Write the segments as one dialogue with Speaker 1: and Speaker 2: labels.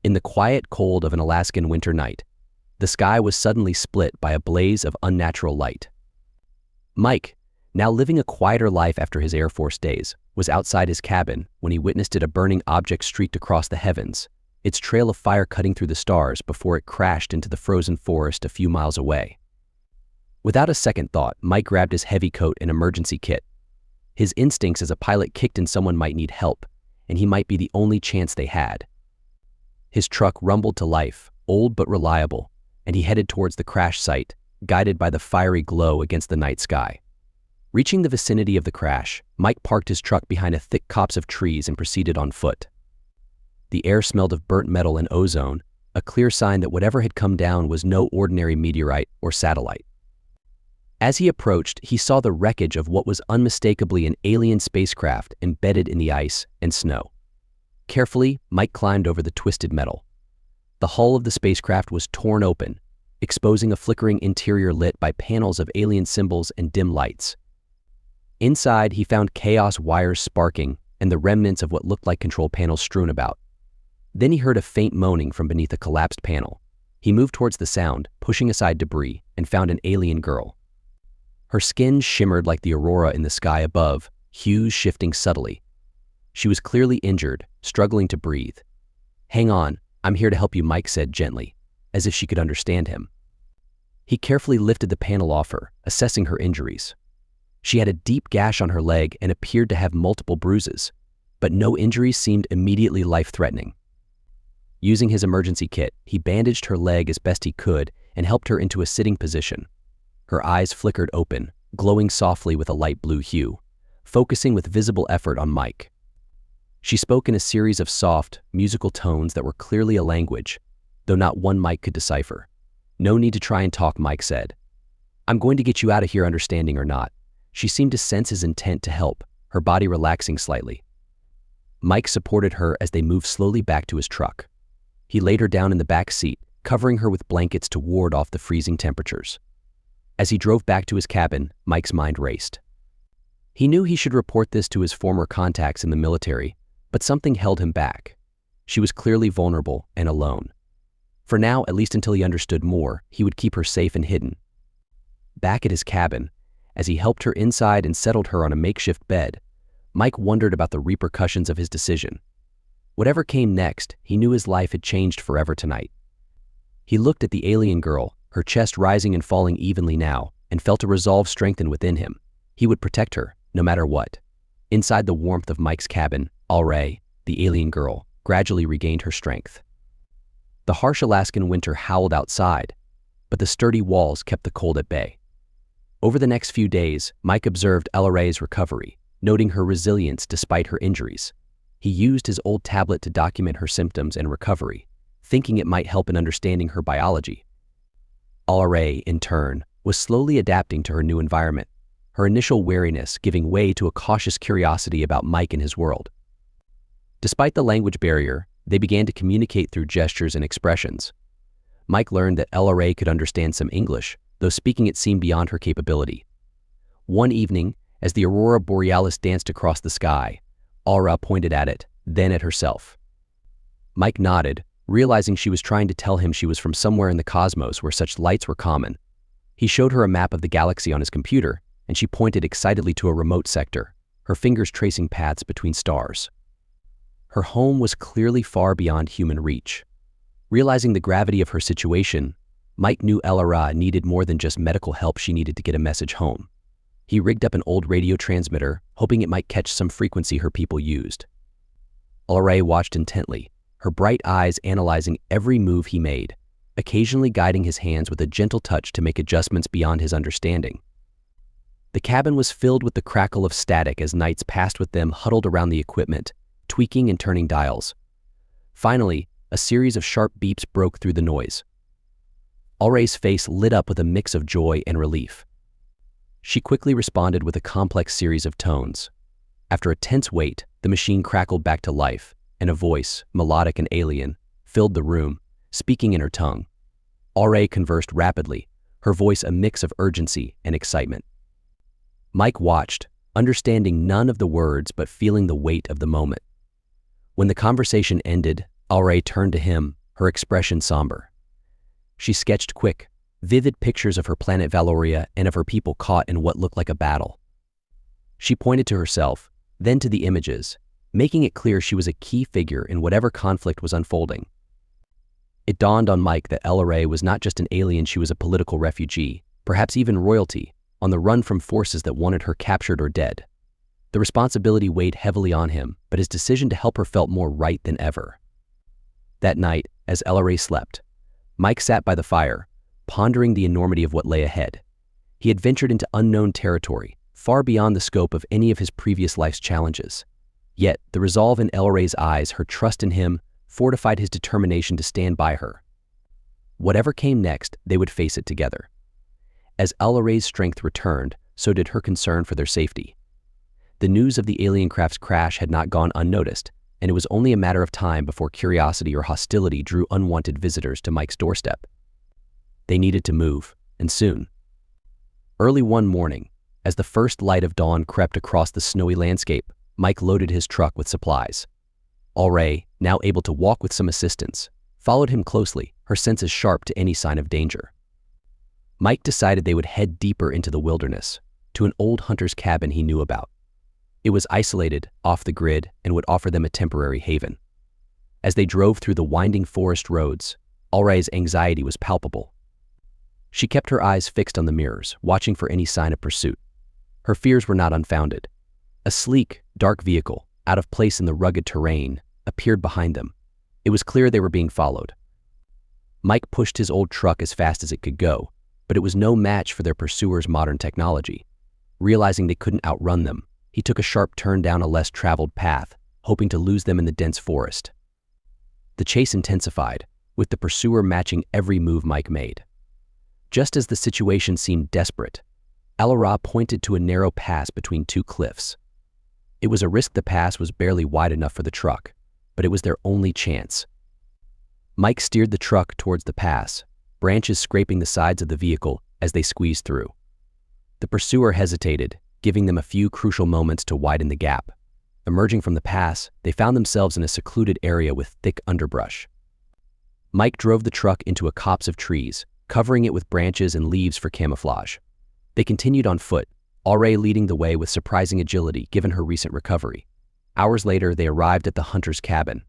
Speaker 1: In the quiet cold of an Alaskan winter night, the sky was suddenly split by a blaze of unnatural light. Mike, now living a quieter life after his Air Force days, was outside his cabin when he witnessed a burning object streaked across the heavens, its trail of fire cutting through the stars before it crashed into the frozen forest a few miles away. Without a second thought, Mike grabbed his heavy coat and emergency kit. His instincts as a pilot kicked in someone might need help, and he might be the only chance they had. His truck rumbled to life, old but reliable, and he headed towards the crash site, guided by the fiery glow against the night sky. Reaching the vicinity of the crash, Mike parked his truck behind a thick copse of trees and proceeded on foot. The air smelled of burnt metal and ozone, a clear sign that whatever had come down was no ordinary meteorite or satellite. As he approached, he saw the wreckage of what was unmistakably an alien spacecraft embedded in the ice and snow. Carefully, Mike climbed over the twisted metal. The hull of the spacecraft was torn open, exposing a flickering interior lit by panels of alien symbols and dim lights. Inside, he found chaos wires sparking and the remnants of what looked like control panels strewn about. Then he heard a faint moaning from beneath a collapsed panel. He moved towards the sound, pushing aside debris, and found an alien girl. Her skin shimmered like the aurora in the sky above, hues shifting subtly. She was clearly injured, struggling to breathe. "Hang on, I'm here to help you," Mike said gently, as if she could understand him. He carefully lifted the panel off her, assessing her injuries. She had a deep gash on her leg and appeared to have multiple bruises, but no injuries seemed immediately life-threatening. Using his emergency kit, he bandaged her leg as best he could and helped her into a sitting position. Her eyes flickered open, glowing softly with a light blue hue, focusing with visible effort on Mike. She spoke in a series of soft, musical tones that were clearly a language, though not one Mike could decipher. "No need to try and talk," Mike said. "I'm going to get you out of here, understanding or not." She seemed to sense his intent to help, her body relaxing slightly. Mike supported her as they moved slowly back to his truck. He laid her down in the back seat, covering her with blankets to ward off the freezing temperatures. As he drove back to his cabin, Mike's mind raced. He knew he should report this to his former contacts in the military, but something held him back. She was clearly vulnerable and alone. For now, at least until he understood more, he would keep her safe and hidden. Back at his cabin, as he helped her inside and settled her on a makeshift bed, Mike wondered about the repercussions of his decision. Whatever came next, he knew his life had changed forever tonight. He looked at the alien girl, her chest rising and falling evenly now, and felt a resolve strengthen within him. He would protect her, no matter what. Inside the warmth of Mike's cabin, Alray, the alien girl, gradually regained her strength. The harsh Alaskan winter howled outside, but the sturdy walls kept the cold at bay. Over the next few days, Mike observed Alray's recovery, noting her resilience despite her injuries. He used his old tablet to document her symptoms and recovery, thinking it might help in understanding her biology. Alray, in turn, was slowly adapting to her new environment, her initial wariness giving way to a cautious curiosity about Mike and his world. Despite the language barrier, they began to communicate through gestures and expressions. Mike learned that Alray could understand some English, though speaking it seemed beyond her capability. One evening, as the aurora borealis danced across the sky, Alra pointed at it, then at herself. Mike nodded, realizing she was trying to tell him she was from somewhere in the cosmos where such lights were common. He showed her a map of the galaxy on his computer, and she pointed excitedly to a remote sector, her fingers tracing paths between stars. Her home was clearly far beyond human reach. Realizing the gravity of her situation, Mike knew Elara needed more than just medical help. She needed to get a message home. He rigged up an old radio transmitter, hoping it might catch some frequency her people used. Alray watched intently, her bright eyes analyzing every move he made, occasionally guiding his hands with a gentle touch to make adjustments beyond his understanding. The cabin was filled with the crackle of static as knights passed with them huddled around the equipment, tweaking and turning dials. Finally, a series of sharp beeps broke through the noise. Alray's face lit up with a mix of joy and relief. She quickly responded with a complex series of tones. After a tense wait, the machine crackled back to life, and a voice, melodic and alien, filled the room, speaking in her tongue. Alray conversed rapidly, her voice a mix of urgency and excitement. Mike watched, understanding none of the words but feeling the weight of the moment. When the conversation ended, Alray turned to him, her expression somber. She sketched quick, vivid pictures of her planet Valoria and of her people caught in what looked like a battle. She pointed to herself, then to the images, making it clear she was a key figure in whatever conflict was unfolding. It dawned on Mike that Alray was not just an alien, she was a political refugee, perhaps even royalty, on the run from forces that wanted her captured or dead. The responsibility weighed heavily on him, but his decision to help her felt more right than ever. That night, as Alray slept, Mike sat by the fire, pondering the enormity of what lay ahead. He had ventured into unknown territory, far beyond the scope of any of his previous life's challenges. Yet, the resolve in Alray's eyes, her trust in him, fortified his determination to stand by her. Whatever came next, they would face it together. As Alray's strength returned, so did her concern for their safety. The news of the alien craft's crash had not gone unnoticed, and it was only a matter of time before curiosity or hostility drew unwanted visitors to Mike's doorstep. They needed to move, and soon. Early one morning, as the first light of dawn crept across the snowy landscape, Mike loaded his truck with supplies. Alray, now able to walk with some assistance, followed him closely, her senses sharp to any sign of danger. Mike decided they would head deeper into the wilderness, to an old hunter's cabin he knew about. It was isolated, off the grid, and would offer them a temporary haven. As they drove through the winding forest roads, Alray's anxiety was palpable. She kept her eyes fixed on the mirrors, watching for any sign of pursuit. Her fears were not unfounded. A sleek, dark vehicle, out of place in the rugged terrain, appeared behind them. It was clear they were being followed. Mike pushed his old truck as fast as it could go, but it was no match for their pursuers' modern technology. Realizing they couldn't outrun them, he took a sharp turn down a less traveled path, hoping to lose them in the dense forest. The chase intensified, with the pursuer matching every move Mike made. Just as the situation seemed desperate, Alray pointed to a narrow pass between two cliffs. It was a risk. The pass was barely wide enough for the truck, but it was their only chance. Mike steered the truck towards the pass, branches scraping the sides of the vehicle as they squeezed through. The pursuer hesitated, giving them a few crucial moments to widen the gap. Emerging from the pass, they found themselves in a secluded area with thick underbrush. Mike drove the truck into a copse of trees, covering it with branches and leaves for camouflage. They continued on foot, Alray leading the way with surprising agility given her recent recovery. Hours later, they arrived at the hunter's cabin.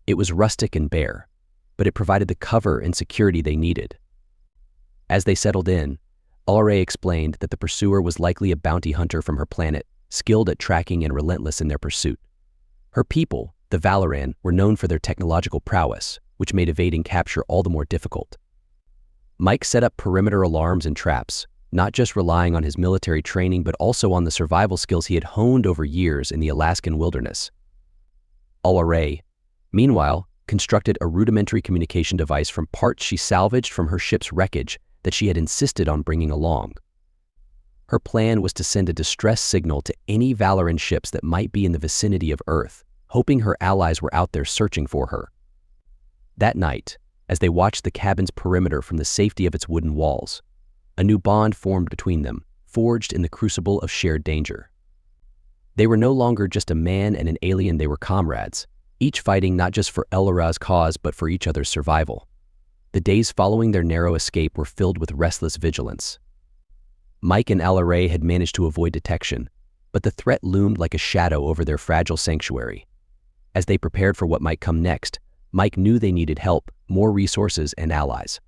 Speaker 1: It was rustic and bare, but it provided the cover and security they needed. As they settled in, Alray explained that the pursuer was likely a bounty hunter from her planet, skilled at tracking and relentless in their pursuit. Her people, the Valoran, were known for their technological prowess, which made evading capture all the more difficult. Mike set up perimeter alarms and traps, not just relying on his military training but also on the survival skills he had honed over years in the Alaskan wilderness. Alray, meanwhile, constructed a rudimentary communication device from parts she salvaged from her ship's wreckage that she had insisted on bringing along. Her plan was to send a distress signal to any Valoran ships that might be in the vicinity of Earth, hoping her allies were out there searching for her. That night, as they watched the cabin's perimeter from the safety of its wooden walls, a new bond formed between them, forged in the crucible of shared danger. They were no longer just a man and an alien, they were comrades, each fighting not just for Alray's cause but for each other's survival. The days following their narrow escape were filled with restless vigilance. Mike and Alray had managed to avoid detection, but the threat loomed like a shadow over their fragile sanctuary. As they prepared for what might come next, Mike knew they needed help, more resources, and allies.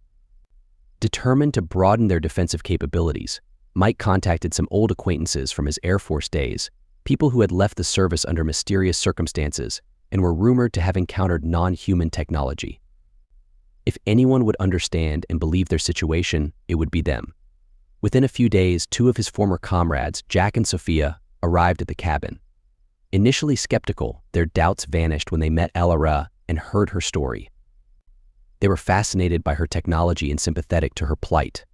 Speaker 1: Determined to broaden their defensive capabilities, Mike contacted some old acquaintances from his Air Force days, people who had left the service under mysterious circumstances and were rumored to have encountered non-human technology. If anyone would understand and believe their situation, it would be them. Within a few days, two of his former comrades, Jack and Sophia, arrived at the cabin. Initially skeptical, their doubts vanished when they met Alray and heard her story. They were fascinated by her technology and sympathetic to her plight.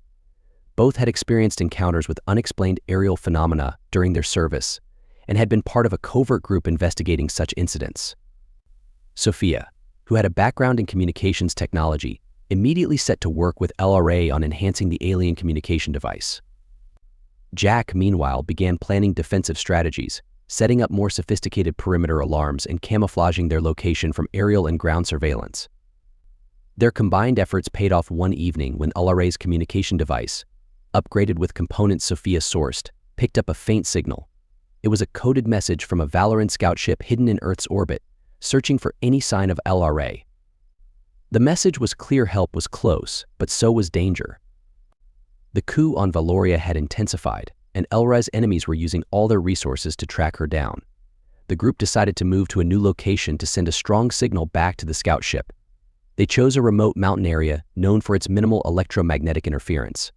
Speaker 1: Both had experienced encounters with unexplained aerial phenomena during their service and had been part of a covert group investigating such incidents. Sophia, who had a background in communications technology, immediately set to work with Alray on enhancing the alien communication device. Jack, meanwhile, began planning defensive strategies, setting up more sophisticated perimeter alarms and camouflaging their location from aerial and ground surveillance. Their combined efforts paid off one evening when LRA's communication device, upgraded with components Sophia sourced, picked up a faint signal. It was a coded message from a Valoran scout ship hidden in Earth's orbit, searching for any sign of LRA. The message was clear help was close, but so was danger. The coup on Valoria had intensified, and LRA's enemies were using all their resources to track her down. The group decided to move to a new location to send a strong signal back to the scout ship. They chose a remote mountain area known for its minimal electromagnetic interference.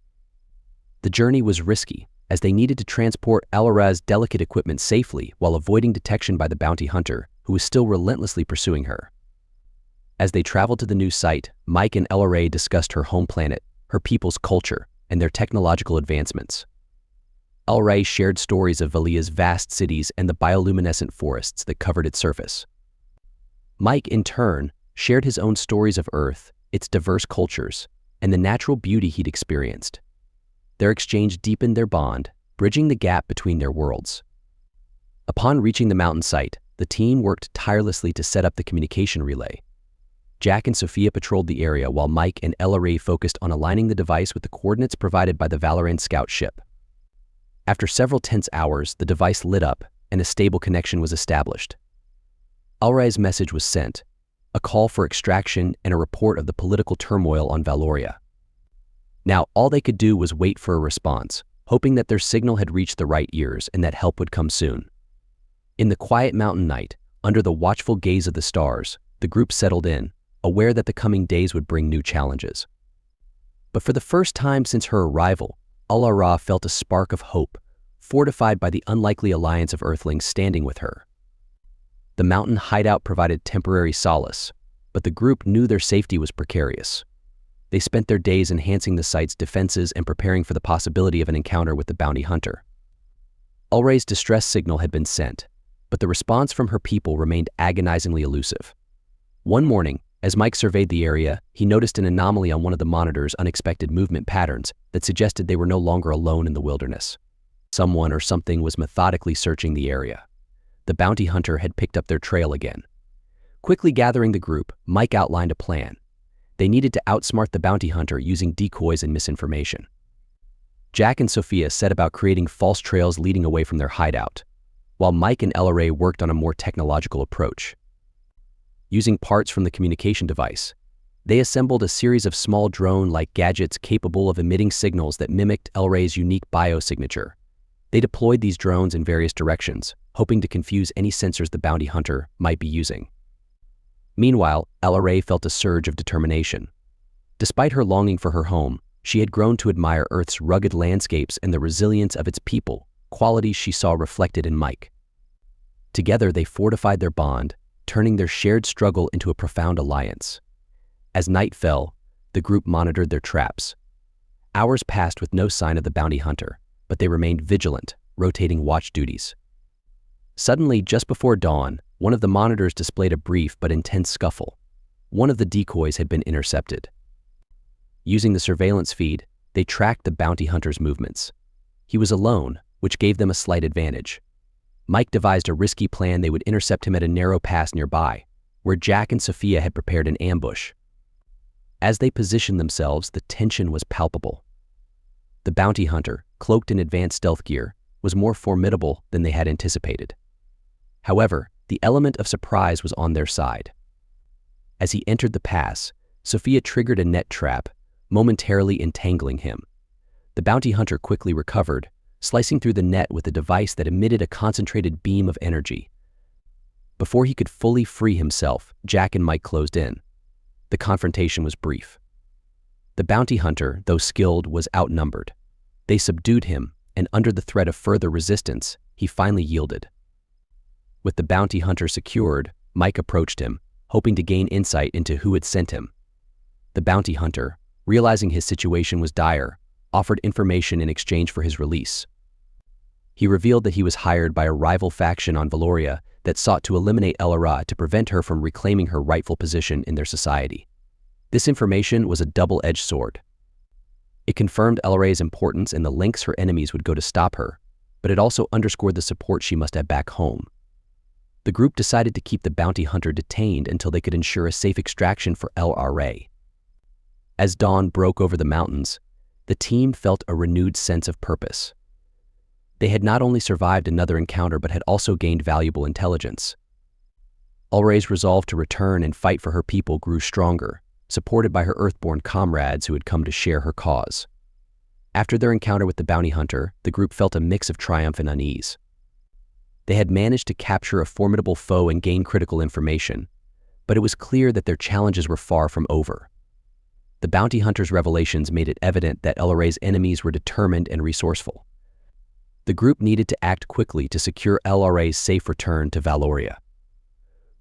Speaker 1: The journey was risky, as they needed to transport LRA's delicate equipment safely while avoiding detection by the bounty hunter, who was still relentlessly pursuing her. As they traveled to the new site, Mike and LRA discussed her home planet, her people's culture, and their technological advancements. LRA shared stories of Valoria's vast cities and the bioluminescent forests that covered its surface. Mike, in turn, shared his own stories of Earth, its diverse cultures, and the natural beauty he'd experienced. Their exchange deepened their bond, bridging the gap between their worlds. Upon reaching the mountain site, the team worked tirelessly to set up the communication relay. Jack and Sophia patrolled the area while Mike and LRA focused on aligning the device with the coordinates provided by the Valoran scout ship. After several tense hours, the device lit up and a stable connection was established. LRA's message was sent, a call for extraction and a report of the political turmoil on Valoria. Now, all they could do was wait for a response, hoping that their signal had reached the right ears and that help would come soon. In the quiet mountain night, under the watchful gaze of the stars, the group settled in, aware that the coming days would bring new challenges. But for the first time since her arrival, LRA felt a spark of hope, fortified by the unlikely alliance of Earthlings standing with her. The mountain hideout provided temporary solace, but the group knew their safety was precarious. They spent their days enhancing the site's defenses and preparing for the possibility of an encounter with the bounty hunter. LRA's distress signal had been sent, but the response from her people remained agonizingly elusive. One morning, as Mike surveyed the area, he noticed an anomaly on one of the monitor's unexpected movement patterns that suggested they were no longer alone in the wilderness. Someone or something was methodically searching the area. The bounty hunter had picked up their trail again. Quickly gathering the group, Mike outlined a plan. They needed to outsmart the bounty hunter using decoys and misinformation. Jack and Sophia set about creating false trails leading away from their hideout, while Mike and LRA worked on a more technological approach. Using parts from the communication device, they assembled a series of small drone-like gadgets capable of emitting signals that mimicked LRA's unique biosignature. They deployed these drones in various directions, hoping to confuse any sensors the bounty hunter might be using. Meanwhile, LRA felt a surge of determination. Despite her longing for her home, she had grown to admire Earth's rugged landscapes and the resilience of its people, qualities she saw reflected in Mike. Together, they fortified their bond, turning their shared struggle into a profound alliance. As night fell, the group monitored their traps. Hours passed with no sign of the bounty hunter, but they remained vigilant, rotating watch duties. Suddenly, just before dawn, one of the monitors displayed a brief but intense scuffle. One of the decoys had been intercepted. Using the surveillance feed, they tracked the bounty hunter's movements. He was alone, which gave them a slight advantage. Mike devised a risky plan. They would intercept him at a narrow pass nearby, where Jack and Sophia had prepared an ambush. As they positioned themselves, the tension was palpable. The bounty hunter, cloaked in advanced stealth gear, was more formidable than they had anticipated. However, the element of surprise was on their side. As he entered the pass, Sophia triggered a net trap, momentarily entangling him. The bounty hunter quickly recovered, slicing through the net with a device that emitted a concentrated beam of energy. Before he could fully free himself, Jack and Mike closed in. The confrontation was brief. The bounty hunter, though skilled, was outnumbered. They subdued him, and under the threat of further resistance, he finally yielded. With the bounty hunter secured, Mike approached him, hoping to gain insight into who had sent him. The bounty hunter, realizing his situation was dire, offered information in exchange for his release. He revealed that he was hired by a rival faction on Valoria that sought to eliminate LRA to prevent her from reclaiming her rightful position in their society. This information was a double-edged sword. It confirmed LRA's importance and the lengths her enemies would go to stop her, but it also underscored the support she must have back home. The group decided to keep the bounty hunter detained until they could ensure a safe extraction for LRA. As dawn broke over the mountains, the team felt a renewed sense of purpose. They had not only survived another encounter but had also gained valuable intelligence. Ulray's resolve to return and fight for her people grew stronger, supported by her Earthborn comrades who had come to share her cause. After their encounter with the bounty hunter, the group felt a mix of triumph and unease. They had managed to capture a formidable foe and gain critical information, but it was clear that their challenges were far from over. The bounty hunter's revelations made it evident that LRA's enemies were determined and resourceful. The group needed to act quickly to secure LRA's safe return to Valoria.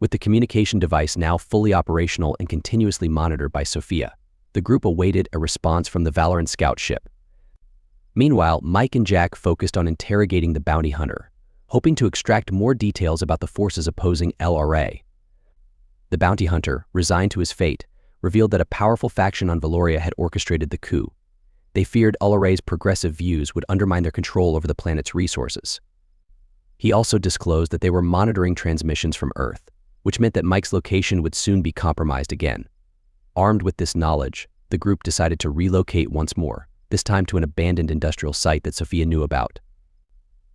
Speaker 1: With the communication device now fully operational and continuously monitored by Sophia, the group awaited a response from the Valoran scout ship. Meanwhile, Mike and Jack focused on interrogating the bounty hunter, hoping to extract more details about the forces opposing LRA. The bounty hunter, resigned to his fate, revealed that a powerful faction on Valoria had orchestrated the coup. They feared LRA's progressive views would undermine their control over the planet's resources. He also disclosed that they were monitoring transmissions from Earth, which meant that Mike's location would soon be compromised again. Armed with this knowledge, the group decided to relocate once more, this time to an abandoned industrial site that Sophia knew about.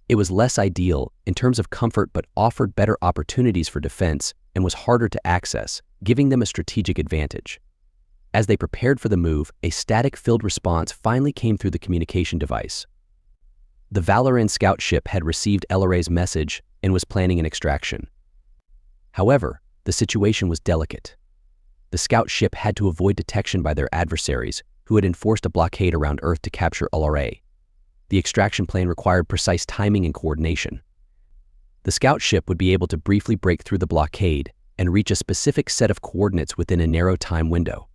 Speaker 1: It was less ideal in terms of comfort but offered better opportunities for defense and was harder to access, giving them a strategic advantage. As they prepared for the move, a static-filled response finally came through the communication device. The Valoran scout ship had received LRA's message and was planning an extraction. However, the situation was delicate. The scout ship had to avoid detection by their adversaries, who had enforced a blockade around Earth to capture LRA. The extraction plan required precise timing and coordination. The scout ship would be able to briefly break through the blockade and reach a specific set of coordinates within a narrow time window.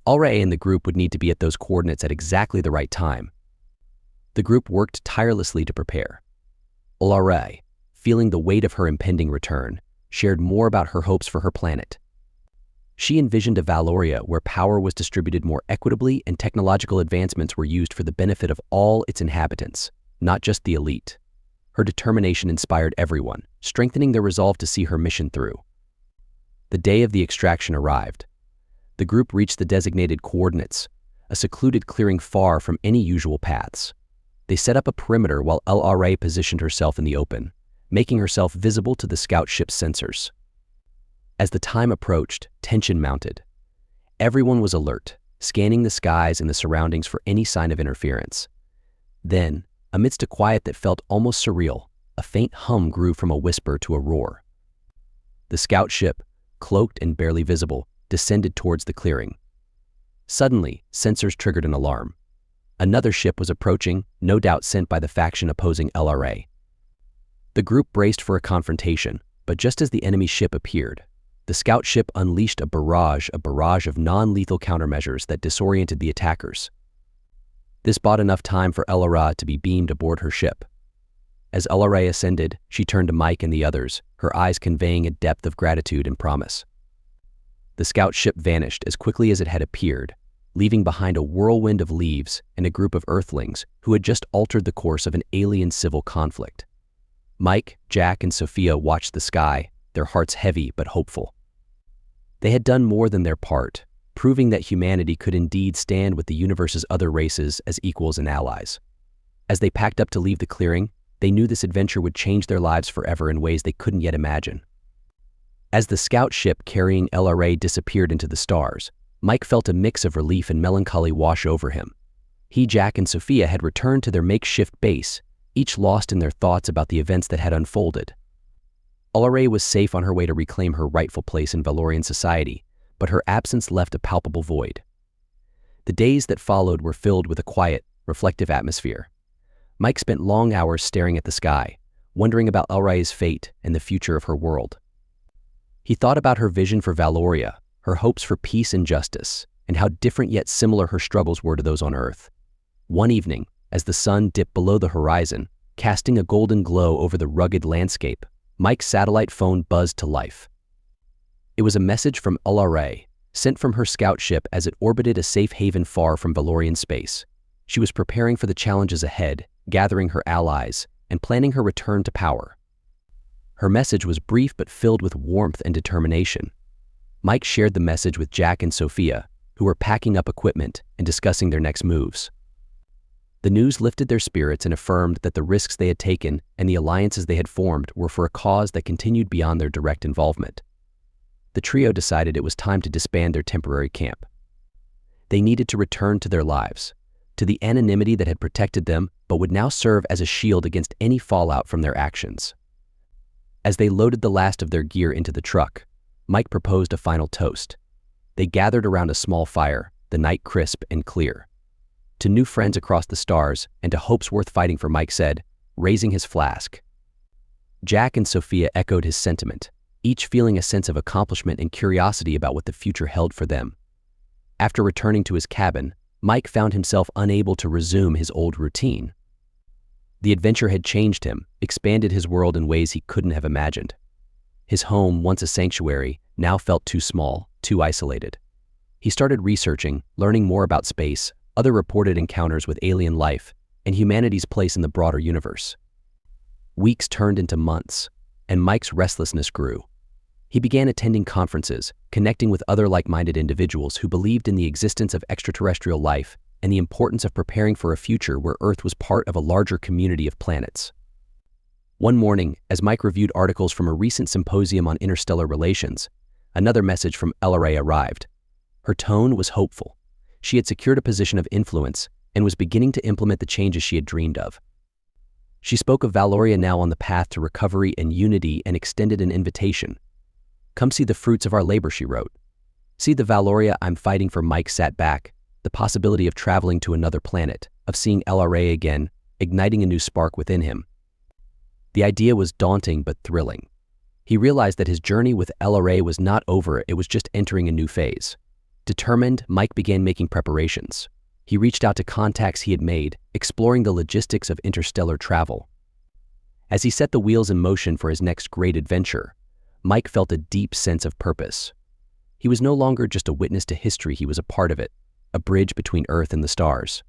Speaker 1: Ulray and the group would need to be at those coordinates at exactly the right time. The group worked tirelessly to prepare. Ulray, feeling the weight of her impending return, shared more about her hopes for her planet. She envisioned a Valoria where power was distributed more equitably and technological advancements were used for the benefit of all its inhabitants, not just the elite. Her determination inspired everyone, strengthening their resolve to see her mission through. The day of the extraction arrived. The group reached the designated coordinates, a secluded clearing far from any usual paths. They set up a perimeter while LRA positioned herself in the open, making herself visible to the scout ship's sensors. As the time approached, tension mounted. Everyone was alert, scanning the skies and the surroundings for any sign of interference. Then, amidst a quiet that felt almost surreal, a faint hum grew from a whisper to a roar. The scout ship, cloaked and barely visible, descended towards the clearing. Suddenly, sensors triggered an alarm. Another ship was approaching, no doubt sent by the faction opposing LRA. The group braced for a confrontation, but just as the enemy ship appeared, the scout ship unleashed a barrage of non-lethal countermeasures that disoriented the attackers. This bought enough time for LRA to be beamed aboard her ship. As LRA ascended, she turned to Mike and the others, her eyes conveying a depth of gratitude and promise. The scout ship vanished as quickly as it had appeared, leaving behind a whirlwind of leaves and a group of Earthlings who had just altered the course of an alien civil conflict. Mike, Jack, and Sophia watched the sky, their hearts heavy but hopeful. They had done more than their part, proving that humanity could indeed stand with the universe's other races as equals and allies. As they packed up to leave the clearing, they knew this adventure would change their lives forever in ways they couldn't yet imagine. As the scout ship carrying LRA disappeared into the stars, Mike felt a mix of relief and melancholy wash over him. He, Jack, and Sophia had returned to their makeshift base, each lost in their thoughts about the events that had unfolded. LRA was safe on her way to reclaim her rightful place in Valorian society, but her absence left a palpable void. The days that followed were filled with a quiet, reflective atmosphere. Mike spent long hours staring at the sky, wondering about LRA's fate and the future of her world. He thought about her vision for Valoria, her hopes for peace and justice, and how different yet similar her struggles were to those on Earth. One evening, as the sun dipped below the horizon, casting a golden glow over the rugged landscape, Mike's satellite phone buzzed to life. It was a message from LRA, sent from her scout ship as it orbited a safe haven far from Valorian space. She was preparing for the challenges ahead, gathering her allies, and planning her return to power. Her message was brief but filled with warmth and determination. Mike shared the message with Jack and Sophia, who were packing up equipment and discussing their next moves. The news lifted their spirits and affirmed that the risks they had taken and the alliances they had formed were for a cause that continued beyond their direct involvement. The trio decided it was time to disband their temporary camp. They needed to return to their lives, to the anonymity that had protected them but would now serve as a shield against any fallout from their actions. As they loaded the last of their gear into the truck, Mike proposed a final toast. They gathered around a small fire, the night crisp and clear. To new friends across the stars and to hopes worth fighting for, Mike said, raising his flask. Jack and Sophia echoed his sentiment, each feeling a sense of accomplishment and curiosity about what the future held for them. After returning to his cabin, Mike found himself unable to resume his old routine. The adventure had changed him, expanded his world in ways he couldn't have imagined. His home, once a sanctuary, now felt too small, too isolated. He started researching, learning more about space, other reported encounters with alien life, and humanity's place in the broader universe. Weeks turned into months, and Mike's restlessness grew. He began attending conferences, connecting with other like-minded individuals who believed in the existence of extraterrestrial life and the importance of preparing for a future where Earth was part of a larger community of planets. One morning, as Mike reviewed articles from a recent symposium on interstellar relations, another message from Valoria arrived. Her tone was hopeful. She had secured a position of influence and was beginning to implement the changes she had dreamed of. She spoke of Valoria now on the path to recovery and unity and extended an invitation. "Come see the fruits of our labor," she wrote. "See the Valoria I'm fighting for." Mike sat back, the possibility of traveling to another planet, of seeing LRA again, igniting a new spark within him. The idea was daunting but thrilling. He realized that his journey with LRA was not over, it was just entering a new phase. Determined, Mike began making preparations. He reached out to contacts he had made, exploring the logistics of interstellar travel. As he set the wheels in motion for his next great adventure, Mike felt a deep sense of purpose. He was no longer just a witness to history, he was a part of it, a bridge between Earth and the stars.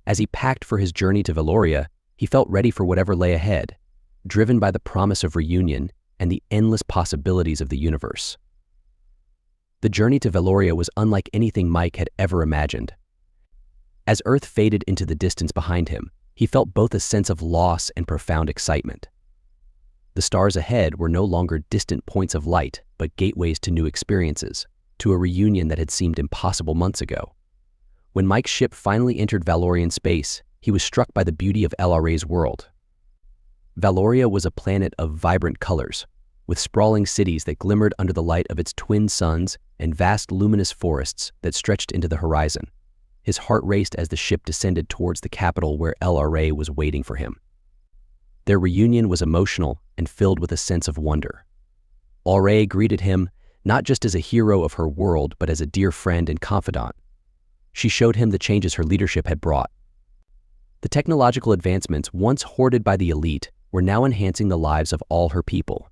Speaker 1: As he packed for his journey to Valoria, he felt ready for whatever lay ahead, driven by the promise of reunion and the endless possibilities of the universe. The journey to Valoria was unlike anything Mike had ever imagined. As Earth faded into the distance behind him, he felt both a sense of loss and profound excitement. The stars ahead were no longer distant points of light, but gateways to new experiences, to a reunion that had seemed impossible months ago. When Mike's ship finally entered Valorian space, he was struck by the beauty of LRA's world. Valoria was a planet of vibrant colors, with sprawling cities that glimmered under the light of its twin suns and vast luminous forests that stretched into the horizon. His heart raced as the ship descended towards the capital where LRA was waiting for him. Their reunion was emotional and filled with a sense of wonder. LRA greeted him not just as a hero of her world, but as a dear friend and confidant. She showed him the changes her leadership had brought. The technological advancements once hoarded by the elite were now enhancing the lives of all her people.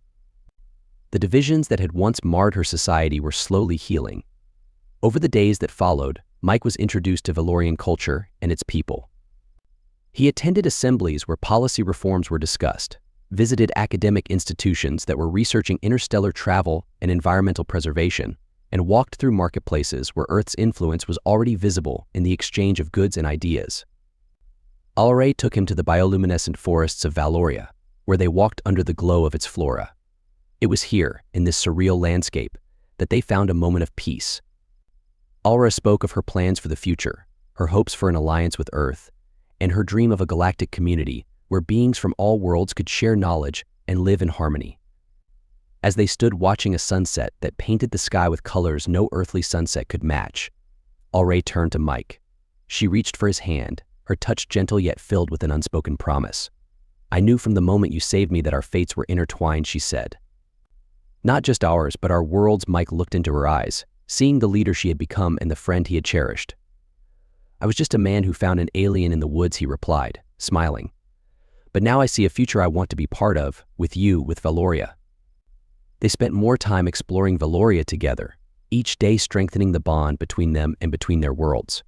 Speaker 1: The divisions that had once marred her society were slowly healing. Over the days that followed, Mike was introduced to Valorian culture and its people. He attended assemblies where policy reforms were discussed, visited academic institutions that were researching interstellar travel and environmental preservation, and walked through marketplaces where Earth's influence was already visible in the exchange of goods and ideas. Alray took him to the bioluminescent forests of Valoria, where they walked under the glow of its flora. It was here, in this surreal landscape, that they found a moment of peace. Alra spoke of her plans for the future, her hopes for an alliance with Earth, and her dream of a galactic community where beings from all worlds could share knowledge and live in harmony. As they stood watching a sunset that painted the sky with colors no earthly sunset could match, Alray turned to Mike. She reached for his hand, her touch gentle yet filled with an unspoken promise. "I knew from the moment you saved me that our fates were intertwined," she said. "Not just ours, but our worlds." Mike looked into her eyes, seeing the leader she had become and the friend he had cherished. "I was just a man who found an alien in the woods," he replied, smiling. "But now I see a future I want to be part of, with you, with Valoria." They spent more time exploring Valoria together, each day strengthening the bond between them and between their worlds.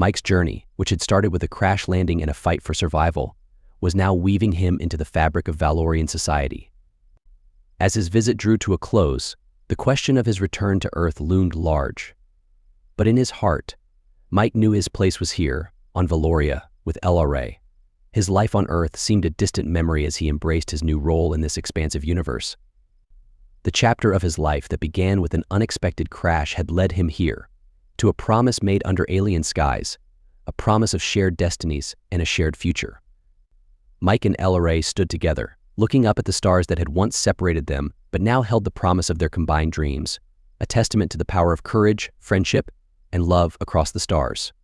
Speaker 1: Mike's journey, which had started with a crash landing and a fight for survival, was now weaving him into the fabric of Valorian society. As his visit drew to a close, the question of his return to Earth loomed large. But in his heart, Mike knew his place was here, on Valoria, with LRA. His life on Earth seemed a distant memory as he embraced his new role in this expansive universe. The chapter of his life that began with an unexpected crash had led him here, to a promise made under alien skies, a promise of shared destinies and a shared future. Mike and LRA stood together, looking up at the stars that had once separated them but now held the promise of their combined dreams, a testament to the power of courage, friendship, and love across the stars.